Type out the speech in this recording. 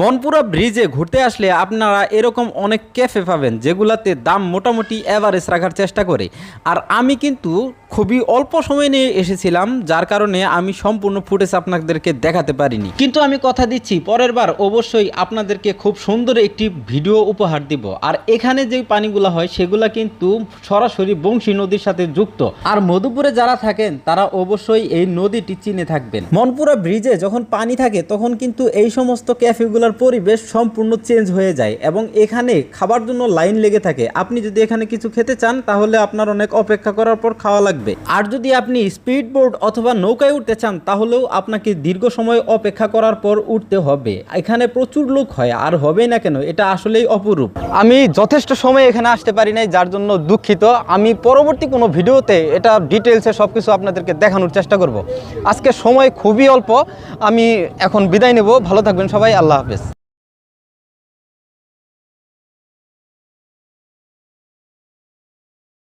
মনপুরা ব্রিজে ঘুরতে আসলে আপনারা এরকম অনেক ক্যাফে পাবেন যেগুলাতে দাম মোটামুটি অ্যাভারেজ রাখার চেষ্টা করে। আর আমি কিন্তু খুবই অল্প সময় নিয়ে এসেছিলাম, যার কারণে আমি সম্পূর্ণ ফুটেজ আপনাদেরকে দেখাতে পারিনি, কিন্তু আমি কথা দিচ্ছি পরের বার অবশ্যই আপনাদেরকে খুব সুন্দর একটি ভিডিও উপহার দিব। আর এখানে যে পানিগুলো হয় সেগুলা কিন্তু সরাসরি বংশী নদীর সাথে যুক্ত। আর মধুপুরে যারা থাকেন তারা অবশ্যই এই নদীটি চিনে থাকবেন। মনপুরা ব্রিজে যখন পানি থাকে তখন কিন্তু এই সমস্ত ক্যাফেগুলোর পরিবেশ সম্পূর্ণ চেঞ্জ হয়ে যায় এবং এখানে খাবার জন্য লাইন লেগে থাকে। আপনি যদি এখানে কিছু খেতে চান তাহলে আপনার অনেক অপেক্ষা করার পর খাওয়া লাগবে। আর যদি আপনি স্পিড বোট অথবা নৌকায় উঠতে চান তাহলেও আপনাকে দীর্ঘ সময় অপেক্ষা করার পর উঠতে হবে। এখানে প্রচুর লোক হয়, আর হবেই না কেন, এটা আসলেই অপরূপ। আমি যথেষ্ট সময় এখানে আসতে পারি নাই, যার জন্য দুঃখিত। আমি পরবর্তী কোনো ভিডিওতে এটা ডিটেলসে সব কিছু আপনাদেরকে দেখানোর চেষ্টা করব। আজকে সময় খুবই অল্প, আমি এখন বিদায় নেব। ভালো থাকবেন সবাই, আল্লাহ হাফেজ।